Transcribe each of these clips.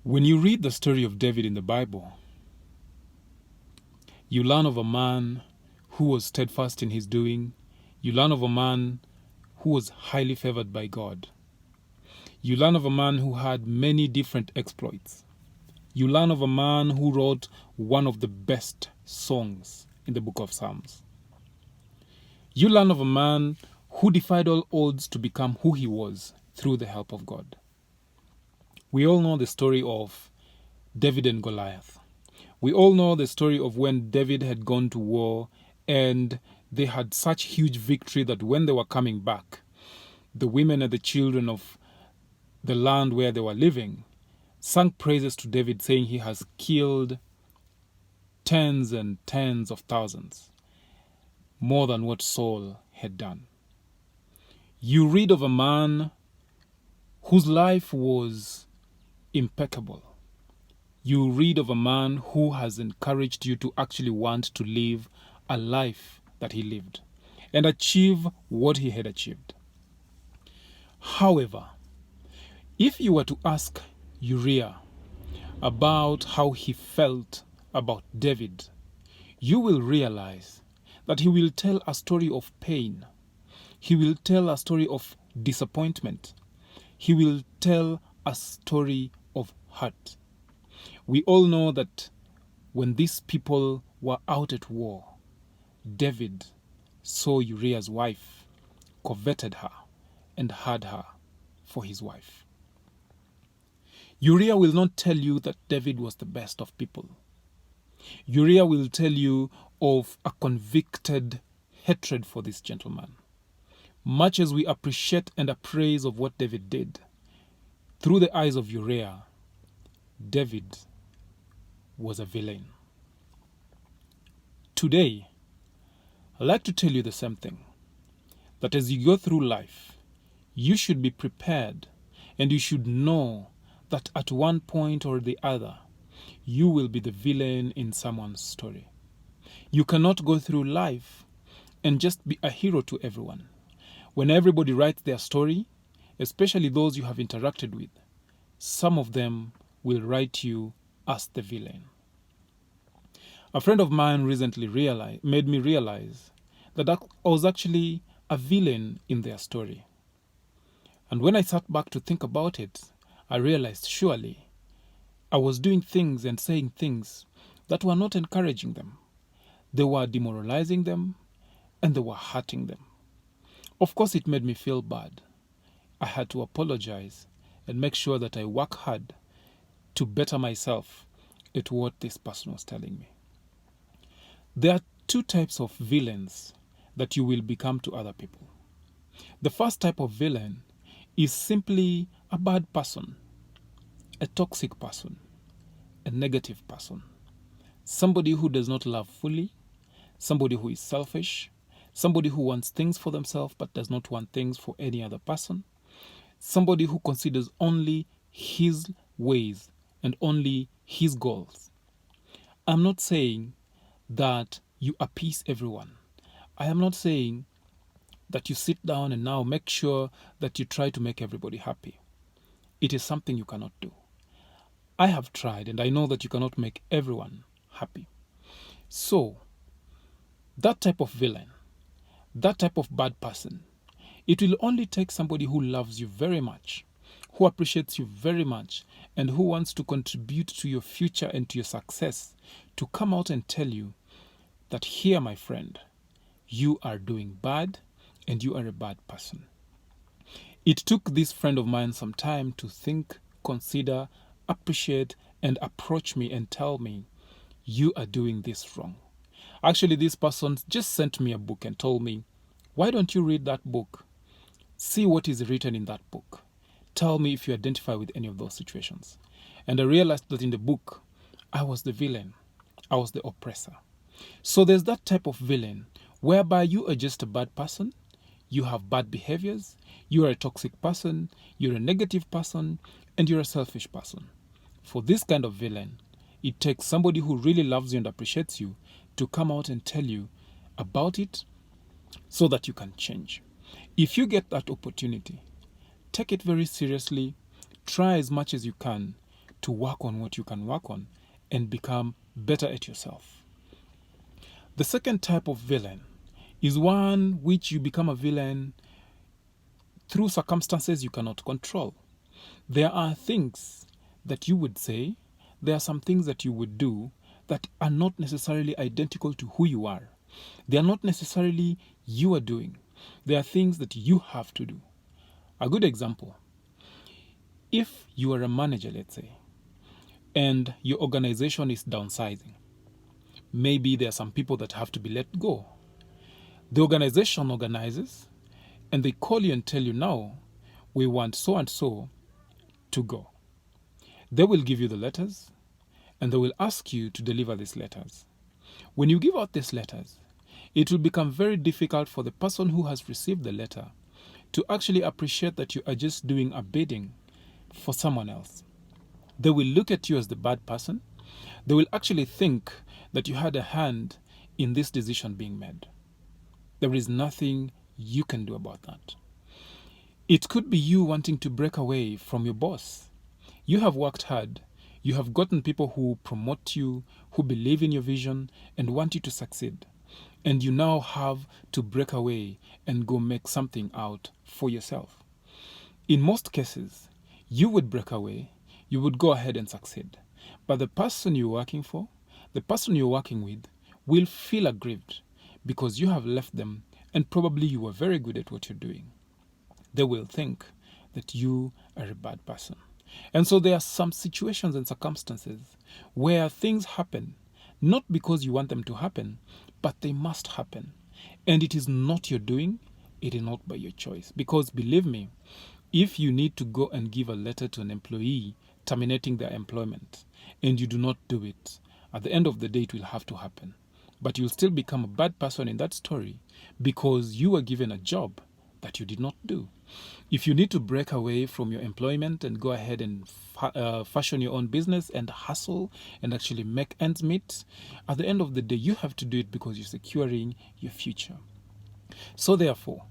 When you read the story of David in the Bible, you learn of a man who was steadfast in his doing. You learn of a man who was highly favored by God. You learn of a man who had many different exploits. You learn of a man who wrote one of the best songs in the book of Psalms. You learn of a man who defied all odds to become who he was through the help of God. We all know the story of David and Goliath. We all know the story of when David had gone to war and they had such huge victory that when they were coming back, the women and the children of the land where they were living sang praises to David, saying he has killed tens and tens of thousands, more than what Saul had done. You read of a man whose life was impeccable. You read of a man who has encouraged you to actually want to live a life that he lived and achieve what he had achieved. However, if you were to ask Uriah about how he felt about David, you will realize that he will tell a story of pain. He will tell a story of disappointment. He will tell a story of hurt. We all know that when these people were out at war, David saw Uriah's wife, coveted her, and had her for his wife. Uriah will not tell you that David was the best of people. Uriah will tell you of a convicted hatred for this gentleman. Much as we appreciate and appraise of what David did, through the eyes of Uriah, David was a villain. Today, I'd like to tell you the same thing, that as you go through life, you should be prepared and you should know that at one point or the other, you will be the villain in someone's story. You cannot go through life and just be a hero to everyone. When everybody writes their story, especially those you have interacted with, some of them will write you as the villain. A friend of mine recently made me realize that I was actually a villain in their story. And when I sat back to think about it, I realized surely I was doing things and saying things that were not encouraging them. They were demoralizing them and they were hurting them. Of course, it made me feel bad. I had to apologize and make sure that I work hard to better myself at what this person was telling me. There are two types of villains that you will become to other people. The first type of villain is simply a bad person, a toxic person, a negative person, somebody who does not love fully, somebody who is selfish, somebody who wants things for themselves but does not want things for any other person, somebody who considers only his ways and only his goals. I'm not saying that you appease everyone. I am not saying that you sit down and now make sure that you try to make everybody happy. It is something you cannot do. I have tried and I know that you cannot make everyone happy. So, that type of villain, that type of bad person, it will only take somebody who loves you very much, who appreciates you very much, and who wants to contribute to your future and to your success to come out and tell you that here, my friend, you are doing bad and you are a bad person. It took this friend of mine some time to think, consider, appreciate, and approach me and tell me, you are doing this wrong. Actually, this person just sent me a book and told me, why don't you read that book? See what is written in that book. Tell me if you identify with any of those situations. And I realized that in the book, I was the villain. I was the oppressor. So there's that type of villain whereby you are just a bad person, you have bad behaviors, you are a toxic person, you're a negative person, and you're a selfish person. For this kind of villain, it takes somebody who really loves you and appreciates you to come out and tell you about it so that you can change. If you get that opportunity, take it very seriously, try as much as you can to work on what you can work on and become better at yourself. The second type of villain is one which you become a villain through circumstances you cannot control. There are things that you would say, there are some things that you would do that are not necessarily identical to who you are. They are not necessarily you are doing. They are things that you have to do. A good example, if you are a manager, let's say, and your organization is downsizing, maybe there are some people that have to be let go. The organization organizes and they call you and tell you, now we want so and so to go. They will give you the letters and they will ask you to deliver these letters. When you give out these letters, it will become very difficult for the person who has received the letter to actually appreciate that you are just doing a bidding for someone else. They will look at you as the bad person. They will actually think that you had a hand in this decision being made. There is nothing you can do about that. It could be you wanting to break away from your boss. You have worked hard. You have gotten people who promote you, who believe in your vision and want you to succeed. And you now have to break away and go make something out for yourself. In most cases, you would break away, you would go ahead and succeed. But the person you're working for, the person you're working with, will feel aggrieved because you have left them and probably you were very good at what you're doing. They will think that you are a bad person. And so there are some situations and circumstances where things happen, not because you want them to happen, but they must happen. And it is not your doing, it is not by your choice. Because believe me, if you need to go and give a letter to an employee terminating their employment and you do not do it, at the end of the day it will have to happen. But you'll still become a bad person in that story because you were given a job that you did not do. If you need to break away from your employment and go ahead and fashion your own business and hustle and actually make ends meet, at the end of the day, you have to do it because you're securing your future. So therefore,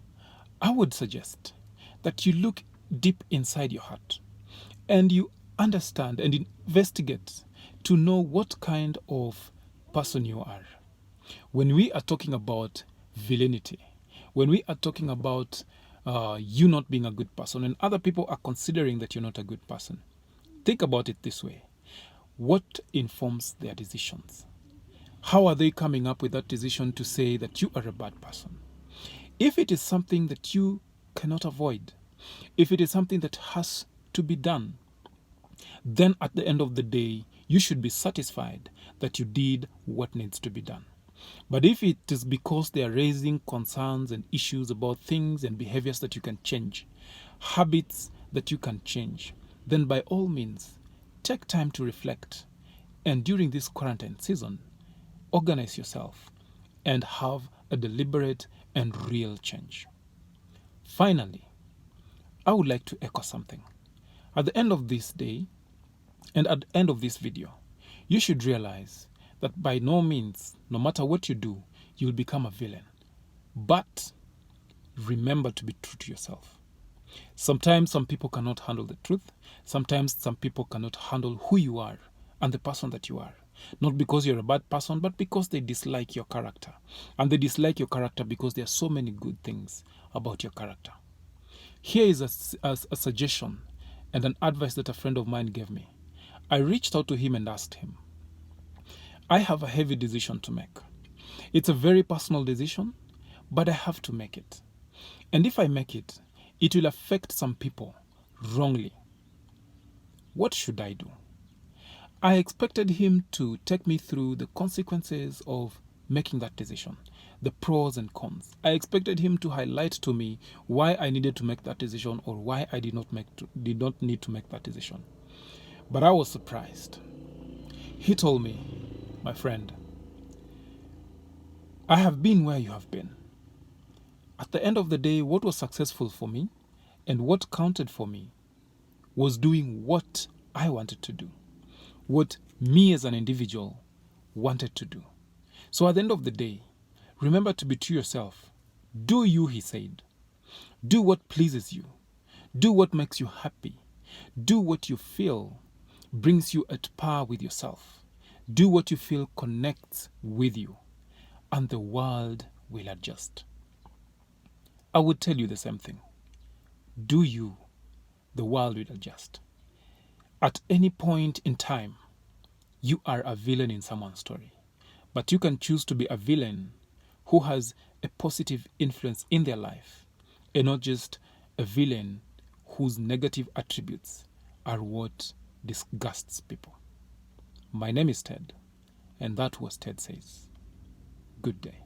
I would suggest that you look deep inside your heart and you understand and investigate to know what kind of person you are. When we are talking about villainity, when we are talking about you not being a good person and other people are considering that you're not a good person, think about it this way. What informs their decisions? How are they coming up with that decision to say that you are a bad person? If it is something that you cannot avoid, if it is something that has to be done, then at the end of the day, you should be satisfied that you did what needs to be done. But if it is because they are raising concerns and issues about things and behaviors that you can change, habits that you can change, then by all means, take time to reflect. And during this quarantine season, organize yourself and have a deliberate and real change. Finally, I would like to echo something. At the end of this day and at the end of this video, you should realize that by no means, no matter what you do, you will become a villain. But remember to be true to yourself. Sometimes some people cannot handle the truth. Sometimes some people cannot handle who you are and the person that you are. Not because you're a bad person, but because they dislike your character. And they dislike your character because there are so many good things about your character. Here is a suggestion and an advice that a friend of mine gave me. I reached out to him and asked him, I have a heavy decision to make. It's a very personal decision, but I have to make it. And if I make it, it will affect some people wrongly. What should I do? I expected him to take me through the consequences of making that decision, the pros and cons. I expected him to highlight to me why I needed to make that decision or why I did not need to make that decision. But I was surprised. He told me, my friend, I have been where you have been. At the end of the day, what was successful for me and what counted for me was doing what I wanted to do, what me as an individual wanted to do. So at the end of the day, remember to be true yourself. Do you, he said. Do what pleases you. Do what makes you happy. Do what you feel brings you at par with yourself. Do what you feel connects with you, and the world will adjust. I would tell you the same thing. Do you, the world will adjust. At any point in time, you are a villain in someone's story. But you can choose to be a villain who has a positive influence in their life, and not just a villain whose negative attributes are what disgusts people. My name is Ted, and that was Ted Says. Good day.